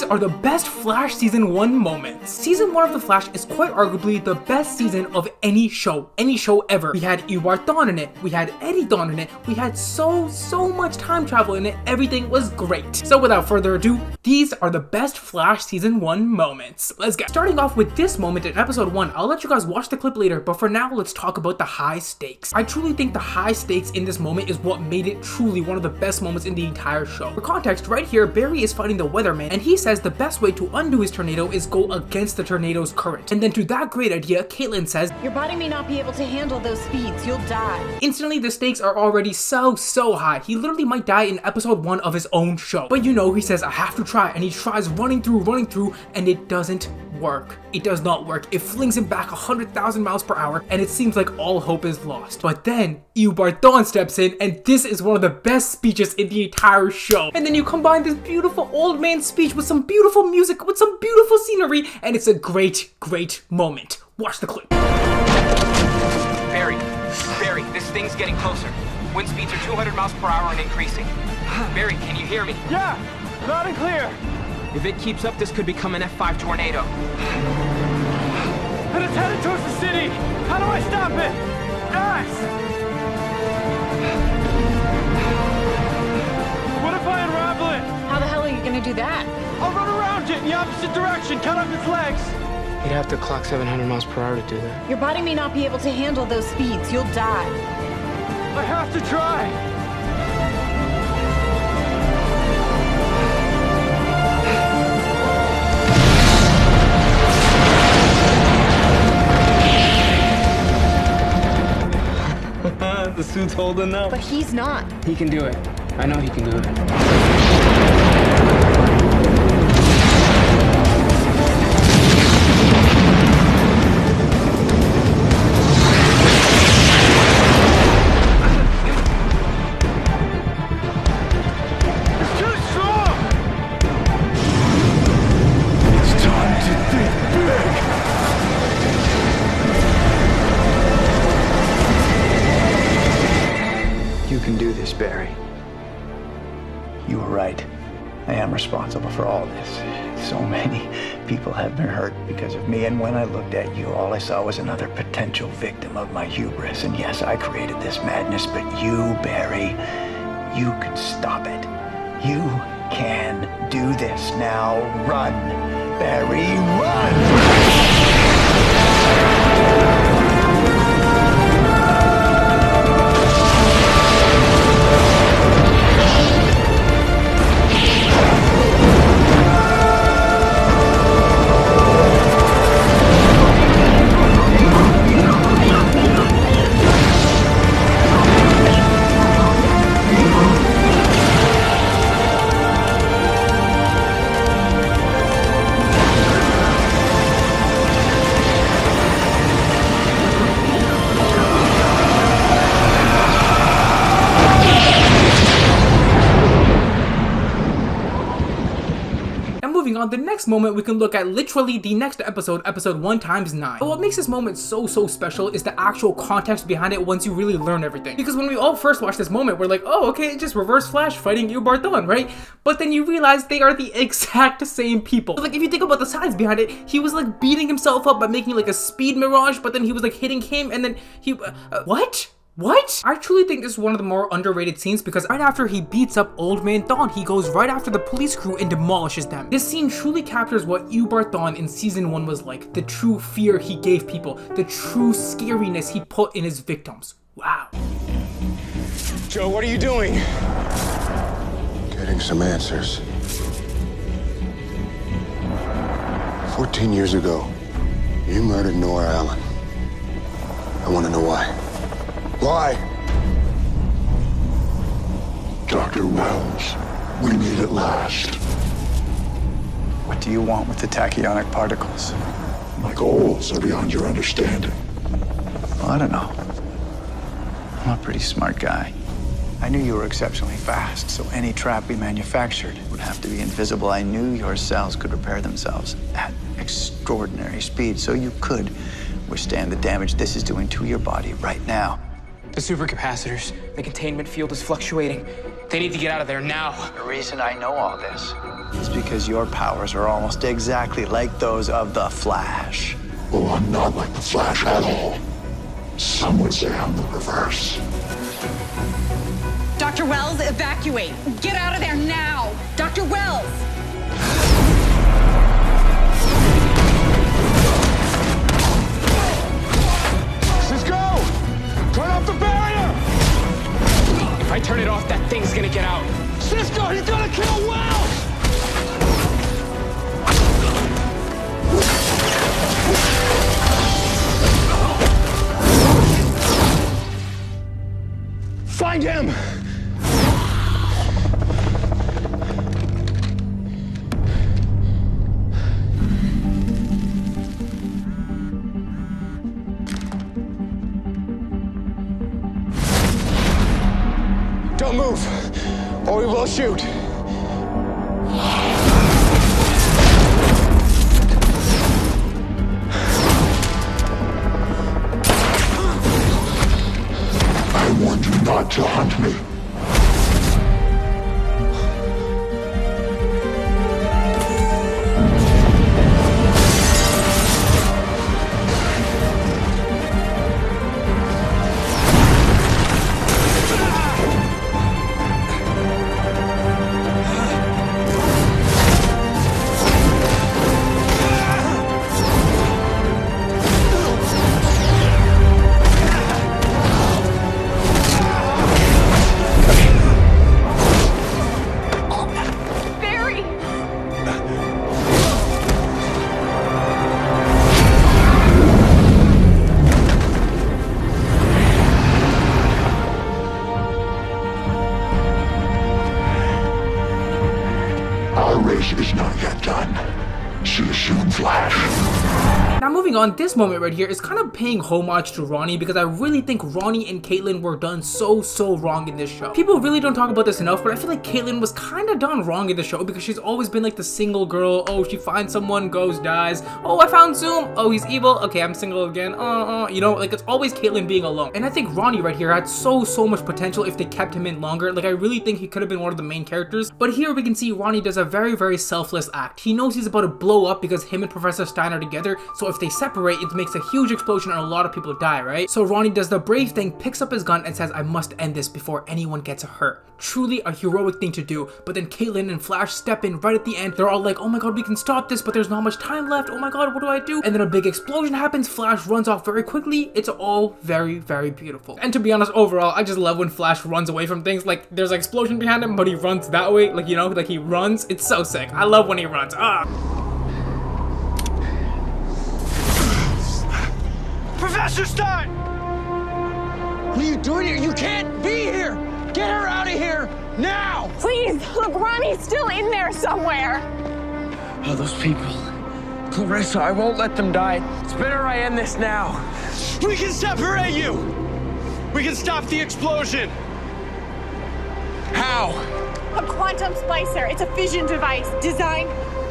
are the best Flash Season 1 moments. Season 1 of The Flash is quite arguably the best season of any show ever. We had Eobard Thawne in it, we had Eddie Thawne in it, we had so much time travel in it, everything was great. So without further ado, these are the best Flash Season 1 moments. Let's go. Starting off with this moment in episode 1, I'll let you guys watch the clip later, but for now, let's talk about the high stakes. I truly think the high stakes in this moment is what made it truly one of the best moments in the entire show. For context, right here, Barry is fighting the weatherman, and he says the best way to undo his tornado is go against the tornado's current. And then to that great idea, Caitlin says, "Your body may not be able to handle those speeds, you'll die." Instantly, the stakes are already so high. He literally might die in episode 1 of his own show. But you know, he says, I have to try, and he tries running through, and it doesn't work. It does not work. It flings him back 100,000 miles per hour, and it seems like all hope is lost. But then, Eobard Thawne steps in, and this is one of the best speeches in the entire show. And then you combine this beautiful old man speech with some beautiful music, with some beautiful scenery, and it's a great moment. Watch the clip. Barry, this thing's getting closer. Wind speeds are 200 miles per hour and increasing. Barry, can you hear me? Yeah, loud and clear. If it keeps up, this could become an F5 tornado. And it's headed towards the city. How do I stop it? Guys! What if I unravel it? How the hell are you gonna do that? I'll run around it in the opposite direction, cut off its legs. You'd have to clock 700 miles per hour to do that. Your body may not be able to handle those speeds, you'll die. I have to try. The suit's holding up. But he's not. He can do it. I know he can do it. You can do this, Barry. You were right. I am responsible for all this. So many people have been hurt because of me, and when I looked at you, all I saw was another potential victim of my hubris. And yes, I created this madness, but you, Barry, you can stop it. You can do this. Now run, Barry, run! Moving on, the next moment we can look at literally the next episode 1 times 9. But what makes this moment so special is the actual context behind it once you really learn everything. Because when we all first watch this moment, we're like, oh, okay, it's just Reverse Flash fighting Eobard Thawne, right? But then you realize they are the exact same people. So, like, if you think about the science behind it, he was like beating himself up by making like a speed mirage, but then he was like hitting him, and then he, what? I truly think this is one of the more underrated scenes because right after he beats up Old Man Thawne, he goes right after the police crew and demolishes them. This scene truly captures what Eobard Thawne in season 1 was like, the true fear he gave people, the true scariness he put in his victims. Wow. Joe, what are you doing? Getting some answers. 14 years ago, you murdered Nora Allen. I want to know why. Why? Dr. Wells, we meet at last. What do you want with the tachyonic particles? My goals are beyond your understanding. Well, I don't know. I'm a pretty smart guy. I knew you were exceptionally fast, so any trap we manufactured would have to be invisible. I knew your cells could repair themselves at extraordinary speed, so you could withstand the damage this is doing to your body right now. The supercapacitors, the containment field is fluctuating. They need to get out of there now. The reason I know all this is because your powers are almost exactly like those of the Flash. Oh, I'm not like the Flash at all. Some would say I'm the reverse. Dr. Wells, evacuate. Get out of there now. Dr. Wells! Cisco! Turn off the barrier! If I turn it off, that thing's gonna get out. Cisco, he's gonna kill Wells! Find him! Don't move, or we will shoot. I warned you not to hunt me. Our race is not yet done. She is soon Flash. Now moving on, this moment right here is kind of paying homage to Ronnie because I really think Ronnie and Caitlin were done so wrong in this show. People really don't talk about this enough, but I feel like Caitlin was kind of done wrong in the show because she's always been like the single girl. Oh, she finds someone, goes, dies. Oh, I found Zoom. Oh, he's evil. Okay, I'm single again. You know, like it's always Caitlin being alone. And I think Ronnie right here had so much potential if they kept him in longer. Like I really think he could have been one of the main characters. But here we can see Ronnie does a very selfless act. He knows he's about to blow up because him and Professor Stein are together. So if they separate, it makes a huge explosion and a lot of people die, right? So Ronnie does the brave thing, picks up his gun and says, I must end this before anyone gets hurt. Truly a heroic thing to do. But then Caitlin and Flash step in right at the end. They're all like, oh my god, we can stop this, but there's not much time left. Oh my god, what do I do? And then a big explosion happens. Flash runs off very quickly. It's all very beautiful. And to be honest, overall, I just love when Flash runs away from things. Like there's an explosion behind him, but he runs that way. Like, you know, like he runs. It's so sick. I love when he runs. Professor Stein! What are you doing here? You can't be here! Get her out of here! Now! Please! Look, Ronnie's still in there somewhere! Oh, those people. Clarissa, I won't let them die. It's better I end this now. We can separate you! We can stop the explosion! How? A quantum splicer. It's a fission device designed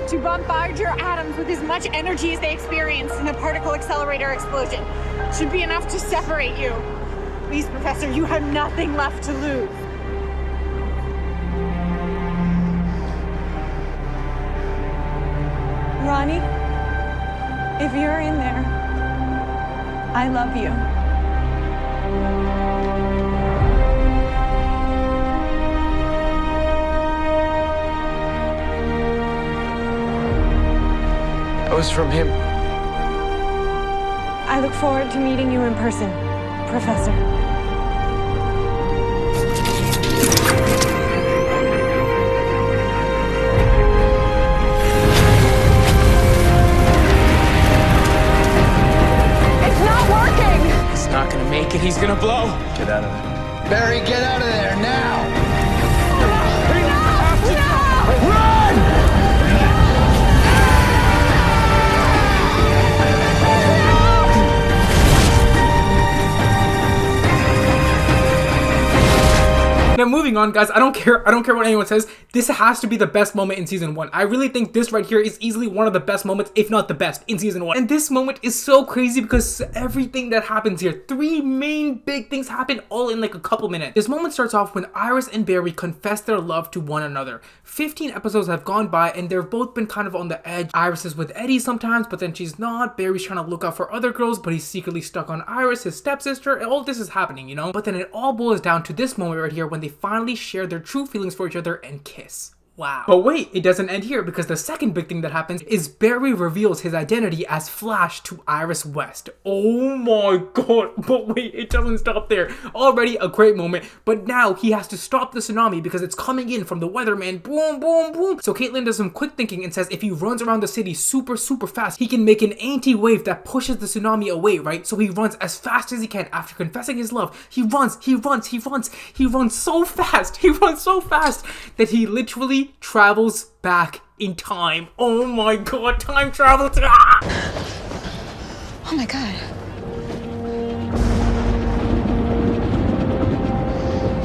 to bombard your atoms with as much energy as they experienced in a particle accelerator explosion. Should be enough to separate you. Please, Professor, you have nothing left to lose. Ronnie, if you're in there, I love you. It was from him. I look forward to meeting you in person, Professor. It's not working! He's not gonna make it. He's gonna blow. Get out of there. Barry, get out of there now! Now Now moving on, guys, I don't care what anyone says. This has to be the best moment in season 1. I really think this right here is easily one of the best moments, if not the best, in season 1. And this moment is so crazy because everything that happens here, 3 main big things happen all in like a couple minutes. This moment starts off when Iris and Barry confess their love to one another. 15 episodes have gone by and they've both been kind of on the edge. Iris is with Eddie sometimes, but then she's not. Barry's trying to look out for other girls, but he's secretly stuck on Iris, his stepsister. All this is happening, you know? But then it all boils down to this moment right here when they finally share their true feelings for each other and kiss. Wow. But wait, it doesn't end here because the second big thing that happens is Barry reveals his identity as Flash to Iris West. Oh my god. But wait, it doesn't stop there. Already a great moment, but now he has to stop the tsunami because it's coming in from the weatherman. Boom, boom, boom. So Caitlin does some quick thinking and says if he runs around the city super fast, he can make an anti-wave that pushes the tsunami away, right? So he runs as fast as he can after confessing his love. He runs so fast. He runs so fast that he literally travels back in time. Oh my god, time travel. Oh my god.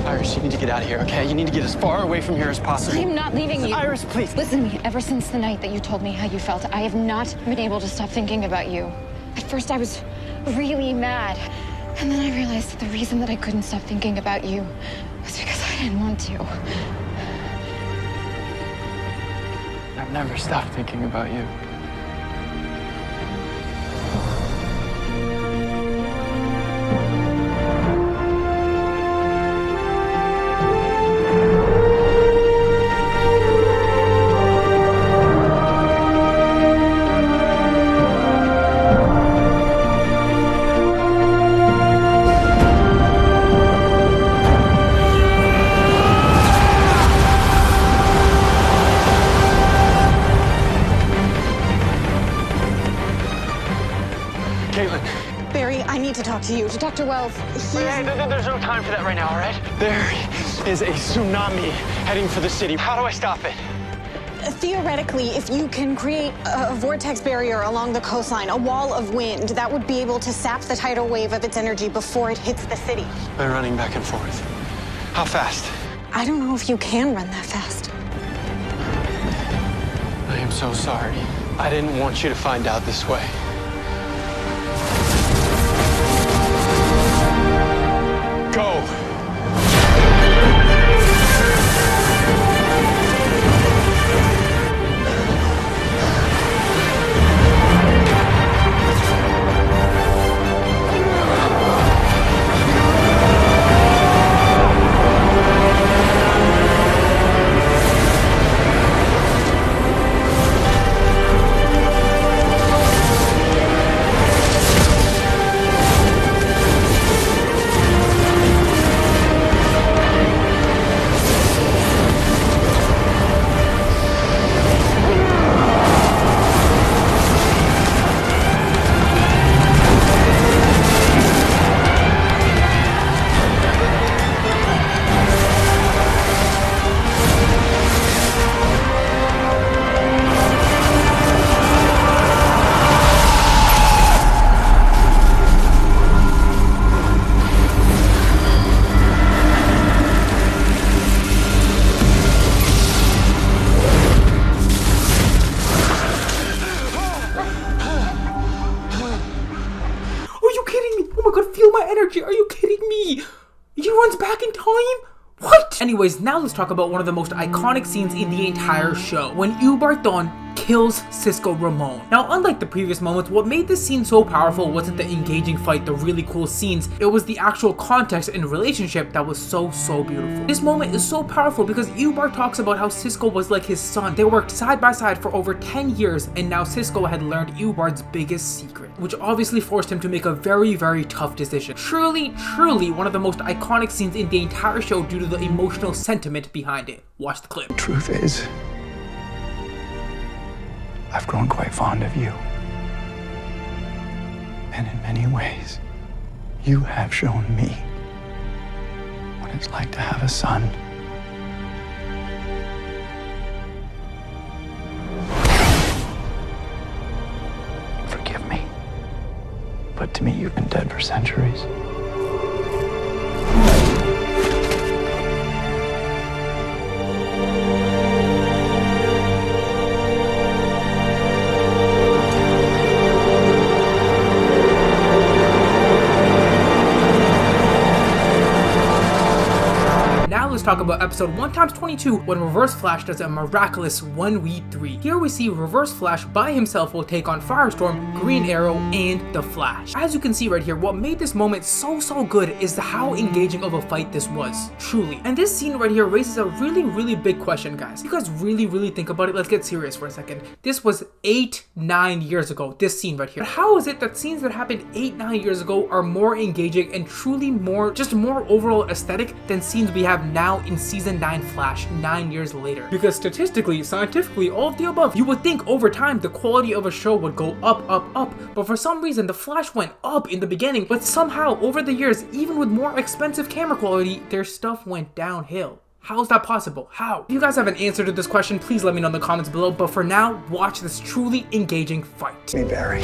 Iris, you need to get out of here, okay? You need to get as far away from here as possible. I am not leaving you. Iris, please. Listen to me. Ever since the night that you told me how you felt, I have not been able to stop thinking about you. At first, I was really mad. And then I realized that the reason that I couldn't stop thinking about you was because I didn't want to. I've never stopped thinking about you. Barry, I need to talk to you, to Dr. Wells. Hey, there's no time for that right now, all right? There is a tsunami heading for the city. How do I stop it? Theoretically, if you can create a vortex barrier along the coastline, a wall of wind, that would be able to sap the tidal wave of its energy before it hits the city. By running back and forth. How fast? I don't know if you can run that fast. I am so sorry. I didn't want you to find out this way. Go! Are you kidding me? He runs back in time? What? Anyways, now let's talk about one of the most iconic scenes in the entire show, when Eobard Thawne kills Cisco Ramon. Now, unlike the previous moments, what made this scene so powerful wasn't the engaging fight, the really cool scenes, it was the actual context and relationship that was so beautiful. This moment is so powerful because Eobard talks about how Cisco was like his son. They worked side by side for over 10 years, and now Cisco had learned Eobard's biggest secret, which obviously forced him to make a very tough decision. Truly one of the most iconic scenes in the entire show due to the emotional sentiment behind it. Watch the clip. The truth is, I've grown quite fond of you. And in many ways, you have shown me what it's like to have a son. Forgive me, but to me, you've been dead for centuries. talk about episode 1x22 when Reverse Flash does a miraculous 1v3. Here we see Reverse Flash by himself will take on Firestorm, Green Arrow, and the Flash. As you can see right here, what made this moment so good is how engaging of a fight this was, truly. And this scene right here raises a really big question, guys. You guys really think about it? Let's get serious for a second. This was 8-9 years ago, this scene right here. But how is it that scenes that happened 8-9 years ago are more engaging and truly more overall aesthetic than scenes we have now in season 9 Flash 9 years later? Because statistically, scientifically, all of the above, you would think over time the quality of a show would go up, but for some reason the Flash went up in the beginning, but somehow over the years, even with more expensive camera quality, their stuff went downhill. How is that possible? How? If you guys have an answer to this question, please let me know in the comments below, but for now, watch this truly engaging fight. Me, Barry.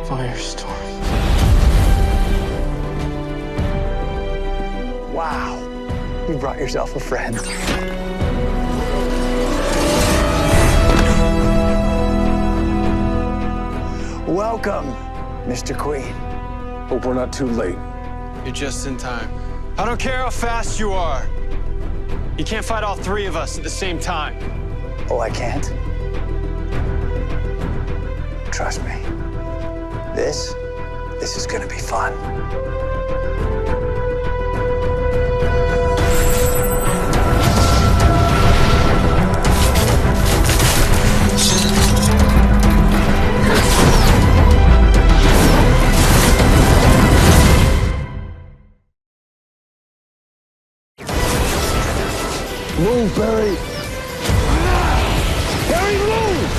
Firestorm. Wow. You brought yourself a friend. Welcome, Mr. Queen. Hope we're not too late. You're just in time. I don't care how fast you are. You can't fight all three of us at the same time. Oh, I can't? Trust me. This is gonna be fun. Move, Barry! Barry, move!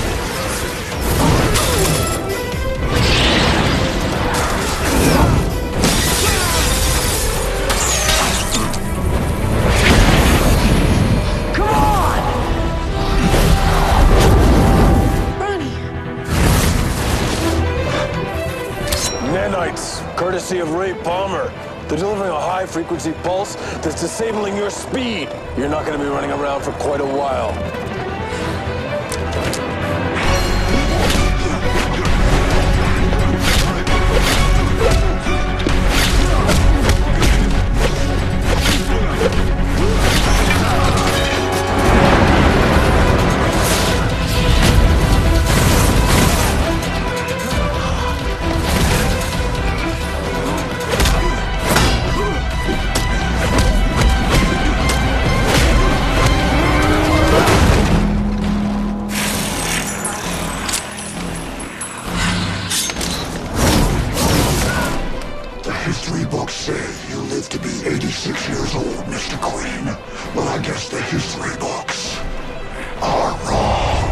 Come on! Ronnie. Nanites, courtesy of Ray Palmer. They're delivering a high-frequency pulse that's disabling your speed. You're not going to be running around for quite a while. History books say you live to be 86 years old, Mr. Queen. Well, I guess the history books are wrong.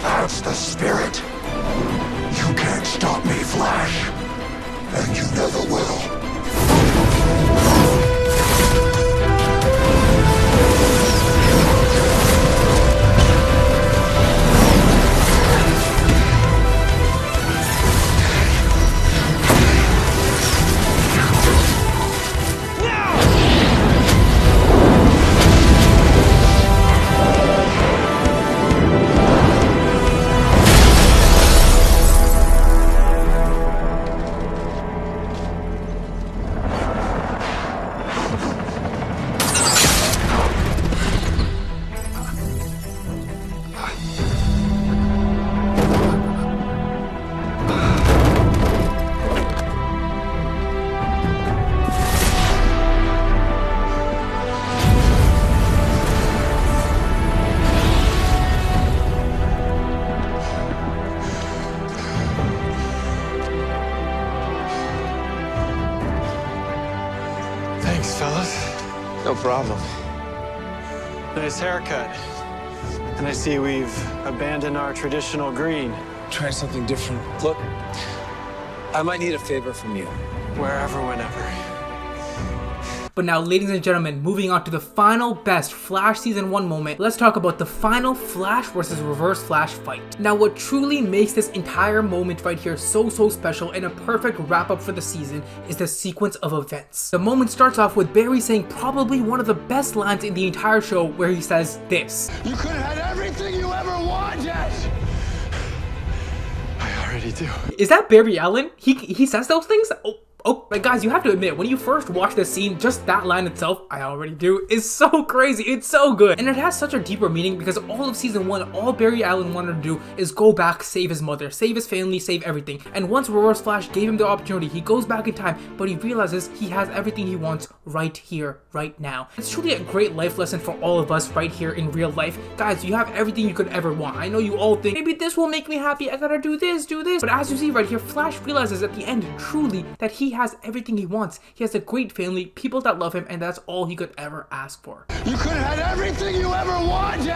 That's the spirit. You can't stop me, Flash. And you never will. Thanks, fellas. No problem. Nice haircut. And I see we've abandoned our traditional green. Try something different. Look, I might need a favor from you. Wherever, whenever. But now, ladies and gentlemen, moving on to the final best Flash Season 1 moment, let's talk about the final Flash versus Reverse Flash fight. Now, what truly makes this entire moment right here so special and a perfect wrap-up for the season is the sequence of events. The moment starts off with Barry saying probably one of the best lines in the entire show, where he says this. You could have had everything you ever wanted! do. Is that Barry Allen? He says those things? Oh, but guys, you have to admit, when you first watch this scene, just that line itself, I already do, is so crazy. It's so good. And it has such a deeper meaning because all of season 1, all Barry Allen wanted to do is go back, save his mother, save his family, save everything. And once Reverse Flash gave him the opportunity, he goes back in time, but he realizes he has everything he wants right here, right now. It's truly a great life lesson for all of us right here in real life. Guys, you have everything you could ever want. I know you all think, maybe this will make me happy, I gotta do this. But as you see right here, Flash realizes at the end, truly, that he has everything he wants. He has a great family, people that love him, and that's all he could ever ask for. You could have had everything you ever wanted!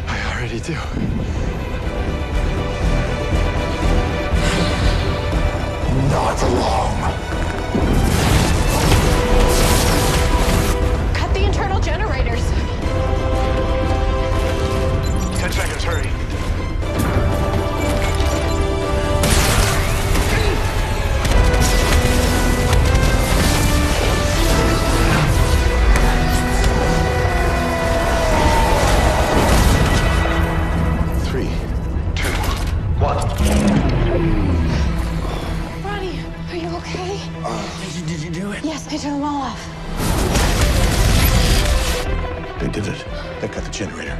I already do. Not long. Cut the internal generators. 10 seconds, hurry. Ronnie, are you okay? Did you do it? Yes, I turned them all off. They did it. They cut the generator.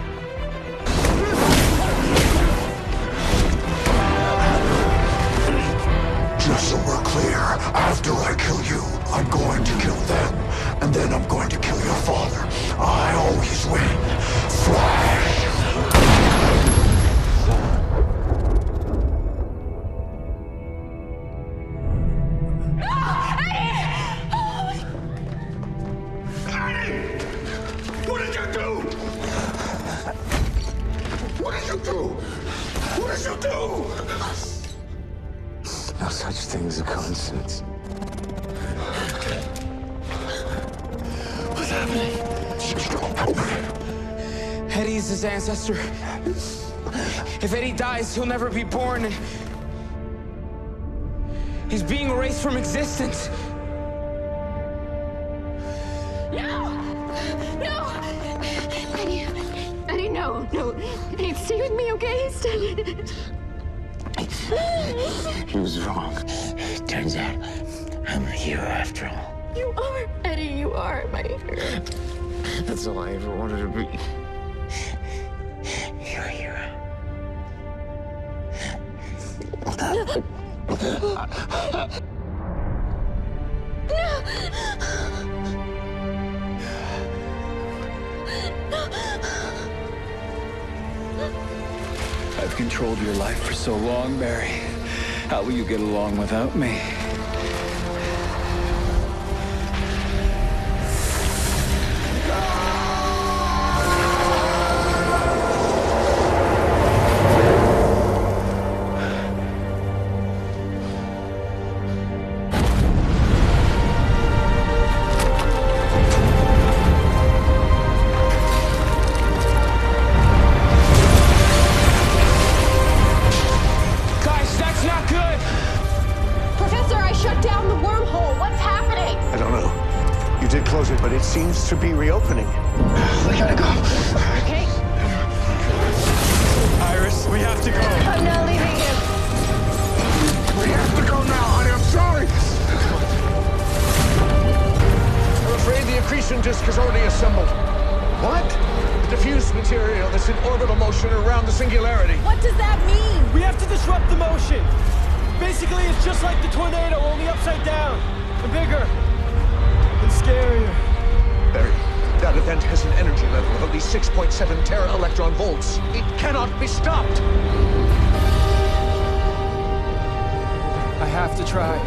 Just so we're clear, after I kill you, I'm going to kill them. And then I'm going to kill your father. I always win. Flash! No such thing as a coincidence. What's happening? Eddie's his ancestor. If Eddie dies, he'll never be born. And he's being erased from existence. No! Eddie, no. Eddie, stay with me, okay? Stay. He was wrong. Turns out, I'm a hero after all. You are, Eddie, you are my hero. That's all I ever wanted to be. You're a hero. I've controlled your life for so long, Barry. How will you get along without me? Close it, but it seems to be reopening. We gotta go. Okay? Iris, we have to go. I'm not leaving you. We have to go now, honey. I'm sorry. I'm afraid the accretion disk is already assembled. What? The diffuse material that's in orbital motion around the singularity. What does that mean? We have to disrupt the motion. Basically, it's just like the tornado, only upside down. And bigger. And scarier. Barry, that event has an energy level of at least 6.7 tera-electron volts. It cannot be stopped. I have to try.